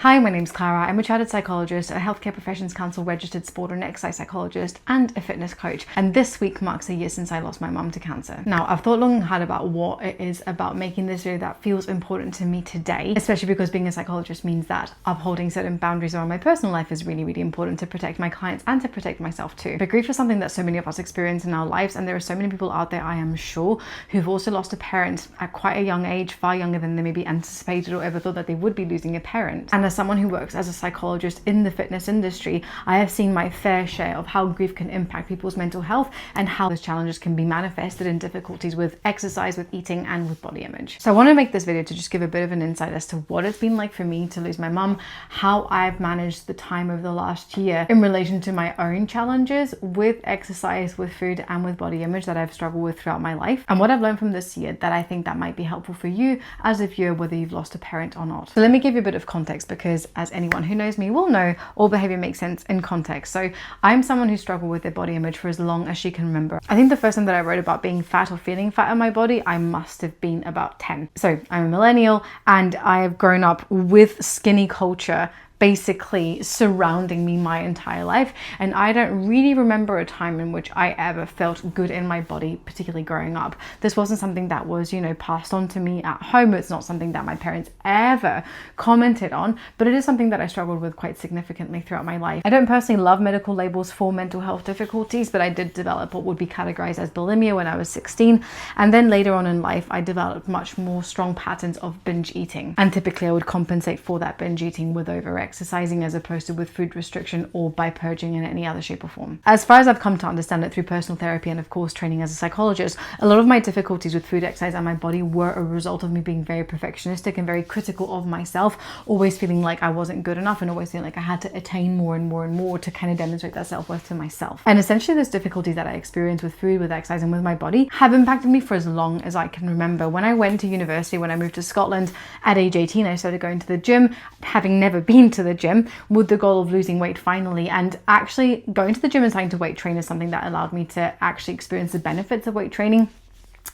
Hi, my name's Clara. I'm a chartered psychologist, a healthcare professions council registered sport and exercise psychologist, and a fitness coach. And this week marks a year since I lost my mum to cancer. Now, I've thought long and hard about what it is about making this video that feels important to me today, especially because being a psychologist means that upholding certain boundaries around my personal life is really, really important to protect my clients and to protect myself too. But grief is something that so many of us experience in our lives, and there are so many people out there, I am sure, who've also lost a parent at quite a young age, far younger than they maybe anticipated or ever thought that they would be losing a parent. And as someone who works as a psychologist in the fitness industry, I have seen my fair share of how grief can impact people's mental health and how those challenges can be manifested in difficulties with exercise, with eating, and with body image. So I want to make this video to just give a bit of an insight as to what it's been like for me to lose my mum, how I've managed the time over the last year in relation to my own challenges with exercise, with food, and with body image that I've struggled with throughout my life, and what I've learned from this year that I think that might be helpful for you as a viewer, whether you've lost a parent or not. So let me give you a bit of context, because as anyone who knows me will know, all behavior makes sense in context. So I'm someone who struggled with their body image for as long as she can remember. I think the first time that I wrote about being fat or feeling fat in my body, I must have been about 10. So I'm a millennial, and I have grown up with skinny culture basically surrounding me my entire life, and I don't really remember a time in which I ever felt good in my body, particularly growing up. This wasn't something that was, passed on to me at home. It's not something that my parents ever commented on, but it is something that I struggled with quite significantly throughout my life. I don't personally love medical labels for mental health difficulties, but I did develop what would be categorized as bulimia when I was 16, and then later on in life I developed much more strong patterns of binge eating, and typically I would compensate for that binge eating with exercising as opposed to with food restriction or by purging in any other shape or form. As far as I've come to understand it through personal therapy and of course training as a psychologist, a lot of my difficulties with food, exercise, and my body were a result of me being very perfectionistic and very critical of myself, always feeling like I wasn't good enough and always feeling like I had to attain more and more and more to kind of demonstrate that self-worth to myself. And essentially those difficulties that I experienced with food, with exercise, and with my body have impacted me for as long as I can remember. When I went to university, when I moved to Scotland at age 18, I started going to the gym, having never been to the gym, with the goal of losing weight finally. And actually going to the gym and starting to weight train is something that allowed me to actually experience the benefits of weight training.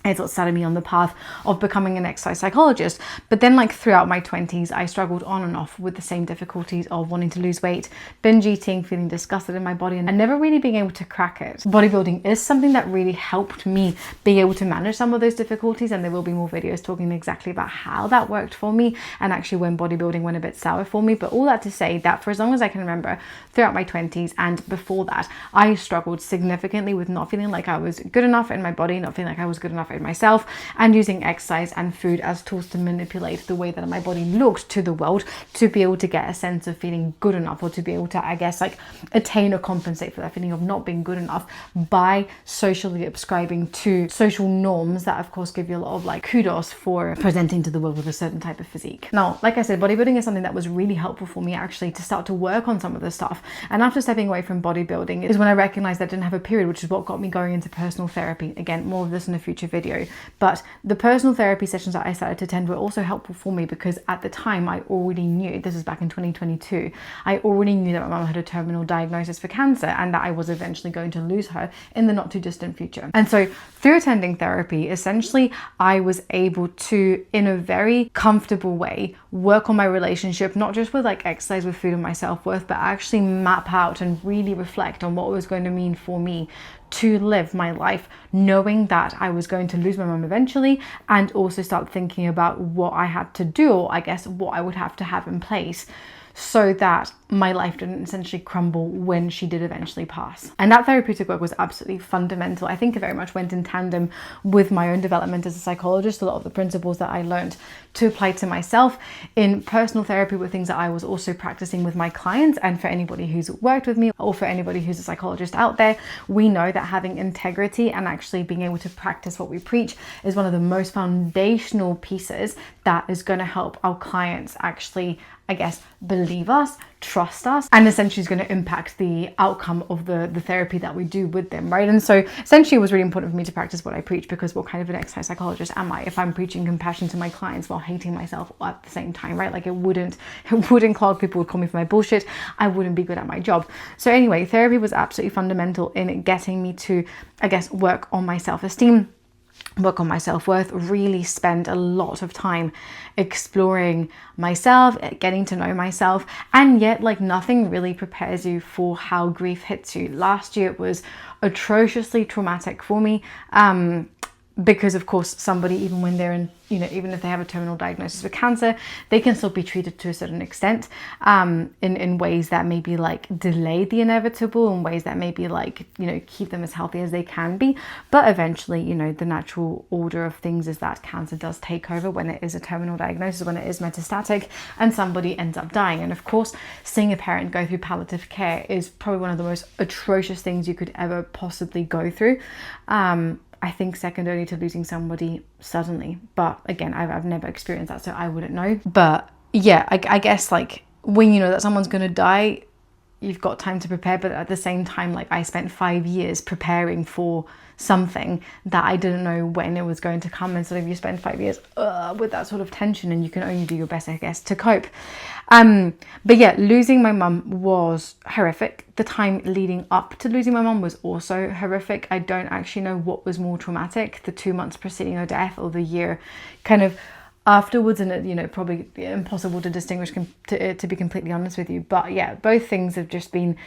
It's what started me on the path of becoming an exercise psychologist. But then throughout my 20s, I struggled on and off with the same difficulties of wanting to lose weight, binge eating, feeling disgusted in my body, and never really being able to crack it. Bodybuilding is something that really helped me be able to manage some of those difficulties, and there will be more videos talking exactly about how that worked for me and actually when bodybuilding went a bit sour for me. But all that to say that for as long as I can remember, throughout my 20s and before that, I struggled significantly with not feeling like I was good enough in my body, not feeling like I was good enough in myself, and using exercise and food as tools to manipulate the way that my body looked to the world to be able to get a sense of feeling good enough, or to be able to attain or compensate for that feeling of not being good enough by socially ascribing to social norms that of course give you a lot of kudos for presenting to the world with a certain type of physique. Now, like I said, bodybuilding is something that was really helpful for me actually to start to work on some of this stuff. And after stepping away from bodybuilding is when I recognized that I didn't have a period, which is what got me going into personal therapy. Again, more of this in a future video. But the personal therapy sessions that I started to attend were also helpful for me because at the time I already knew, this was back in 2022, I already knew that my mum had a terminal diagnosis for cancer and that I was eventually going to lose her in the not too distant future. And so through attending therapy, essentially I was able to, in a very comfortable way, work on my relationship, not just with exercise, with food, and my self-worth, but actually map out and really reflect on what it was going to mean for me to live my life knowing that I was going to lose my mum eventually, and also start thinking about what I had to do, or I guess what I would have to have in place so that my life didn't essentially crumble when she did eventually pass. And that therapeutic work was absolutely fundamental. I think it very much went in tandem with my own development as a psychologist. A lot of the principles that I learned to apply to myself in personal therapy were things that I was also practicing with my clients. And for anybody who's worked with me, or for anybody who's a psychologist out there, we know that having integrity and actually being able to practice what we preach is one of the most foundational pieces that is going to help our clients actually, believe us, trust us, and essentially is going to impact the outcome of the therapy that we do with them, right? And so essentially it was really important for me to practice what I preach, because what kind of an exercise psychologist am I if I'm preaching compassion to my clients while hating myself at the same time, right? It wouldn't clog. People would call me for my bullshit. I wouldn't be good at my job. So anyway, therapy was absolutely fundamental in getting me to, work on my self-esteem, work on my self-worth, really spend a lot of time exploring myself, getting to know myself, and yet like nothing really prepares you for how grief hits you. Last year it was atrociously traumatic for me, because of course somebody, even when they're in, you know, even if they have a terminal diagnosis with cancer, they can still be treated to a certain extent, in ways that maybe like delay the inevitable, in ways that maybe like, you know, keep them as healthy as they can be. But eventually, you know, the natural order of things is that cancer does take over when it is a terminal diagnosis, when it is metastatic, and somebody ends up dying. And of course, seeing a parent go through palliative care is probably one of the most atrocious things you could ever possibly go through. I think second only to losing somebody suddenly. But again, I've never experienced that, so I wouldn't know. But yeah, I guess like when you know that someone's going to die, you've got time to prepare. But at the same time, like I spent 5 years preparing for something that I didn't know when it was going to come. And sort of you spend 5 years with that sort of tension, and you can only do your best, I guess, to cope. But yeah, losing my mum was horrific. The time leading up to losing my mum was also horrific. I don't actually know what was more traumatic, the 2 months preceding her death or the year kind of afterwards. And it, you know, probably impossible to distinguish, to be completely honest with you. But yeah, both things have just been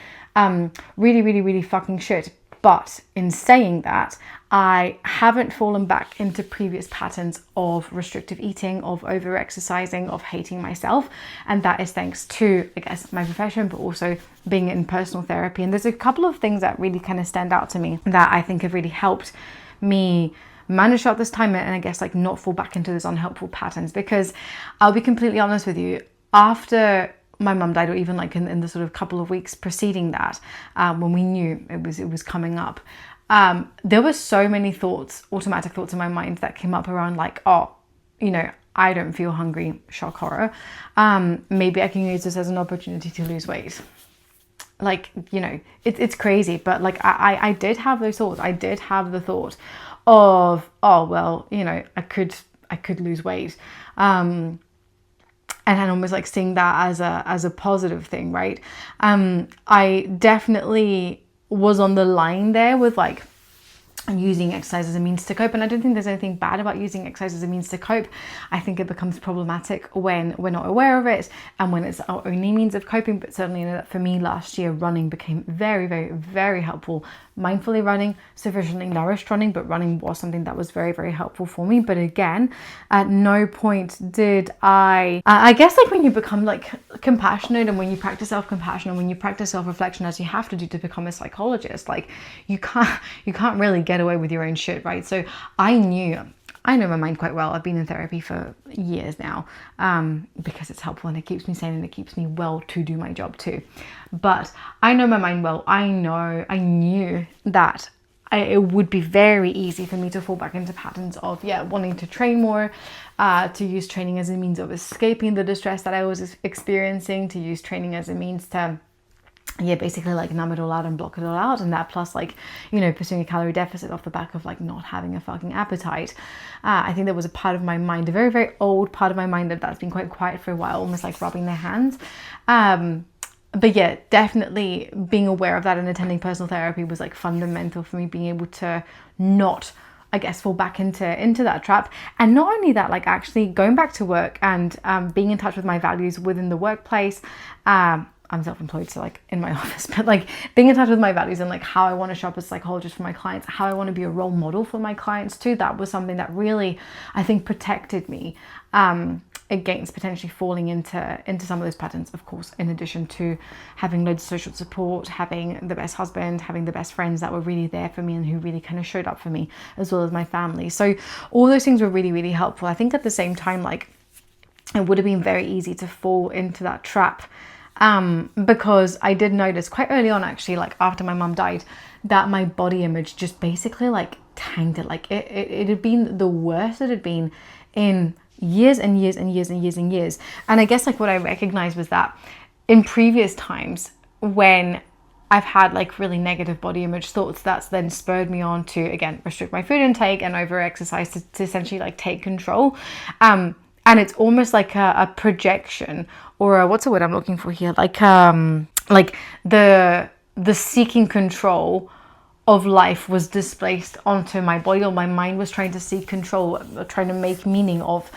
really, really, really fucking shit. But in saying that, I haven't fallen back into previous patterns of restrictive eating, of over-exercising, of hating myself. And that is thanks to, I guess, my profession, but also being in personal therapy. And there's a couple of things that really kind of stand out to me that I think have really helped me manage out this time, and I guess like not fall back into those unhelpful patterns. Because I'll be completely honest with you, after my mum died, or even like in the sort of couple of weeks preceding that, when we knew it was coming up, there were so many thoughts, automatic thoughts in my mind that came up around like, oh, you know, I don't feel hungry, shock horror. Maybe I can use this as an opportunity to lose weight. Like, you know, it's crazy, but like I did have those thoughts. I did have the thought of, oh well, you know, I could lose weight. And almost like seeing that as a positive thing, right? I definitely was on the line there with like using exercise as a means to cope. And I don't think there's anything bad about using exercise as a means to cope. I think it becomes problematic when we're not aware of it and when it's our only means of coping. But certainly for me last year, running became very, very, very helpful. Mindfully running, sufficiently nourished running, but running was something that was very, very helpful for me. But again, at no point did I guess like when you become like compassionate, and when you practice self-compassion, and when you practice self-reflection, as you have to do to become a psychologist, like you can't really get away with your own shit, right? So I know my mind quite well. I've been in therapy for years now, because it's helpful and it keeps me sane and it keeps me well to do my job too. But I know my mind well. I knew that it would be very easy for me to fall back into patterns of, wanting to train more, to use training as a means of escaping the distress that I was experiencing, to use training as a means to basically like numb it all out and block it all out. And that plus like, you know, pursuing a calorie deficit off the back of like not having a fucking appetite. I think there was a part of my mind, a very, very old part of my mind that's been quite quiet for a while, almost like rubbing their hands. But yeah, definitely being aware of that and attending personal therapy was like fundamental for me being able to not, I guess, fall back into that trap. And not only that, like actually going back to work and being in touch with my values within the workplace. I'm self-employed, so like in my office, but like being in touch with my values and like how I want to show up as a psychologist for my clients, how I want to be a role model for my clients too. That was something that really, I think, protected me against potentially falling into some of those patterns. Of course, in addition to having loads of social support, having the best husband, having the best friends that were really there for me and who really kind of showed up for me, as well as my family. So all those things were really, really helpful. I think at the same time, like it would have been very easy to fall into that trap. Because I did notice quite early on, actually, like after my mum died, that my body image just basically like tanked it. Like it had been the worst it had been in years and years and years and years and years. And I guess like what I recognized was that in previous times when I've had like really negative body image thoughts, that's then spurred me on to, again, restrict my food intake and over exercise to essentially like take control. And it's almost like a projection, or what's the word I'm looking for here? Like the seeking control of life was displaced onto my body, or my mind was trying to seek control, trying to make meaning of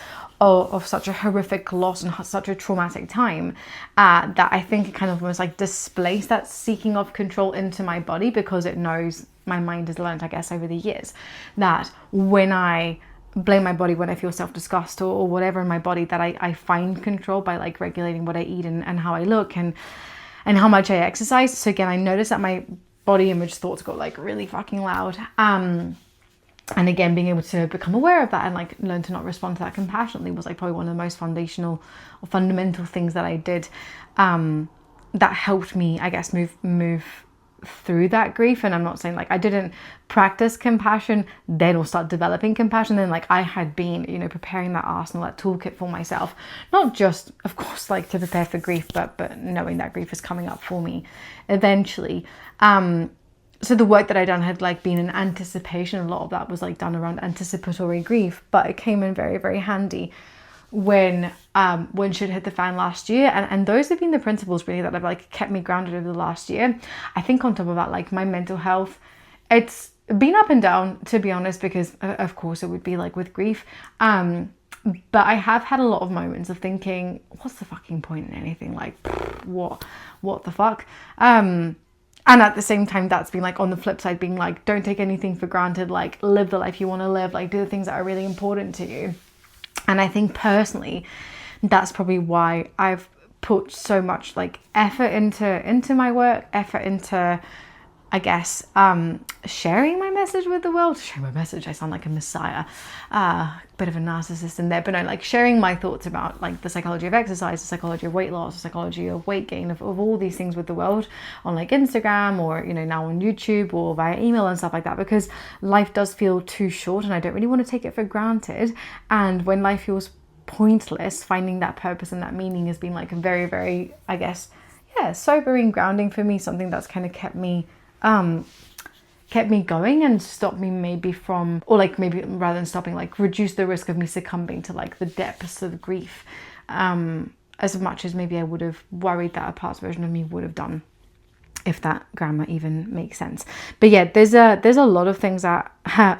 such a horrific loss and such a traumatic time, that I think it kind of almost like displaced that seeking of control into my body, because it knows, my mind has learned, I guess, over the years, that when I blame my body, when I feel self-disgust or whatever in my body, that I find control by like regulating what I eat and how I look and how much I exercise. So again, I noticed that my body image thoughts got like really fucking loud. And again, being able to become aware of that and like learn to not respond to that compassionately was like probably one of the most foundational or fundamental things that I did, that helped me, I guess, move through that grief. And I'm not saying like I didn't practice compassion then or start developing compassion then. Like I had been, you know, preparing that arsenal, that toolkit for myself, not just of course like to prepare for grief, but knowing that grief is coming up for me eventually. So the work that I done had like been in anticipation. A lot of that was like done around anticipatory grief, but it came in very, very handy when shit hit the fan last year. And those have been the principles really that have like kept me grounded over the last year. I think on top of that, like my mental health, it's been up and down, to be honest, because of course it would be like with grief. But I have had a lot of moments of thinking, what's the fucking point in anything? Like, what the fuck? And at the same time, that's been like on the flip side, being like, don't take anything for granted, like live the life you want to live, like do the things that are really important to you. And I think personally, that's probably why I've put so much like effort into my work, effort into, I guess, sharing my message with the world. Sharing my message, I sound like a messiah, bit of a narcissist in there, but no, like sharing my thoughts about like the psychology of exercise, the psychology of weight loss, the psychology of weight gain, of all these things with the world on like Instagram, or, you know, now on YouTube or via email and stuff like that, because life does feel too short and I don't really want to take it for granted. And when life feels pointless, finding that purpose and that meaning has been like a very, very, I guess, yeah, sobering, grounding for me, something that's kind of kept me going and stopped me maybe from, or like maybe rather than stopping, like reduce the risk of me succumbing to like the depths of grief, as much as maybe I would have worried that a past version of me would have done, if that grammar even makes sense. But yeah, there's a lot of things that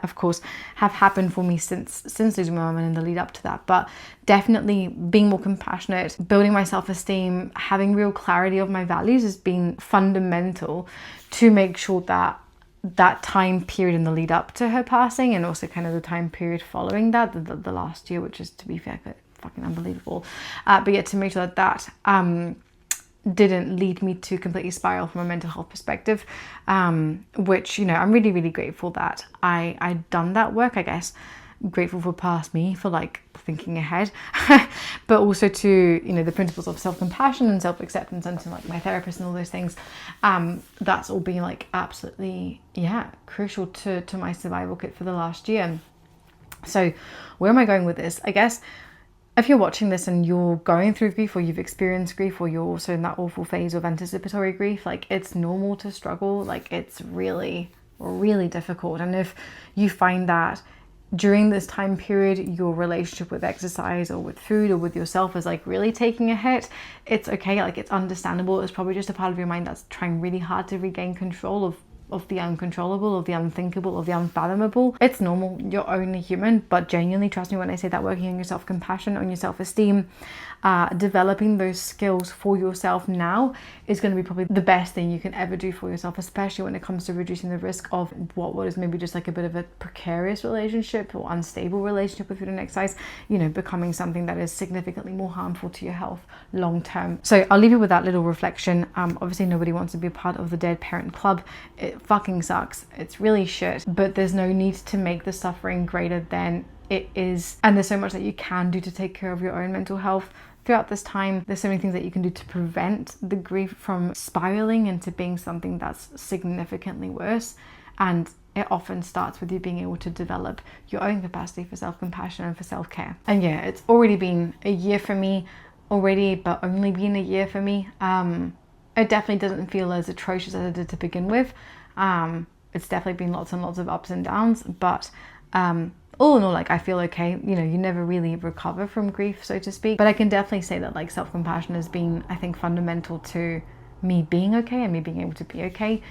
of course have happened for me since losing my mum and in the lead up to that, but definitely being more compassionate, building my self-esteem, having real clarity of my values has been fundamental to make sure that that time period in the lead up to her passing, and also kind of the time period following that, the last year, which is, to be fair, fucking unbelievable, but yeah, to make sure that didn't lead me to completely spiral from a mental health perspective, which, you know, I'm really, really grateful that I'd done that work, I guess. Grateful for past me for like thinking ahead, but also to, you know, the principles of self-compassion and self-acceptance, and to like my therapist and all those things. That's all been like absolutely, yeah, crucial to my survival kit for the last year. So where am I going with this? I guess if you're watching this and you're going through grief, or you've experienced grief, or you're also in that awful phase of anticipatory grief, like it's normal to struggle. Like it's really, really difficult. And if you find that during this time period, your relationship with exercise or with food or with yourself is like really taking a hit, it's okay. Like it's understandable. It's probably just a part of your mind that's trying really hard to regain control of the uncontrollable, of the unthinkable, of the unfathomable. It's normal. You're only human. But genuinely, trust me when I say that, working on your self-compassion, on your self-esteem, developing those skills for yourself now is going to be probably the best thing you can ever do for yourself, especially when it comes to reducing the risk of what is maybe just like a bit of a precarious relationship or unstable relationship with food and exercise, you know, becoming something that is significantly more harmful to your health long term. So I'll leave you with that little reflection. Obviously nobody wants to be a part of the dead parent club. It fucking sucks. It's really shit, but there's no need to make the suffering greater than it is. And there's so much that you can do to take care of your own mental health throughout this time. There's so many things that you can do to prevent the grief from spiraling into being something that's significantly worse. And it often starts with you being able to develop your own capacity for self-compassion and for self-care. And yeah, it's already been a year for me already, but only been a year for me. It definitely doesn't feel as atrocious as it did to begin with. It's definitely been lots and lots of ups and downs, but all in all, like I feel okay. You know, you never really recover from grief, so to speak, but I can definitely say that like self-compassion has been, I think, fundamental to me being okay and me being able to be okay.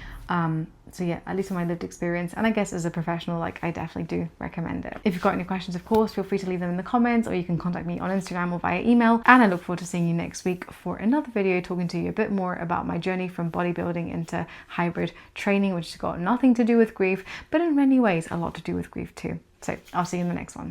So yeah, at least from my lived experience, and I guess as a professional, like, I definitely do recommend it. If you've got any questions, of course, feel free to leave them in the comments, or you can contact me on Instagram or via email. And I look forward to seeing you next week for another video talking to you a bit more about my journey from bodybuilding into hybrid training, which has got nothing to do with grief, but in many ways a lot to do with grief too. So I'll see you in the next one.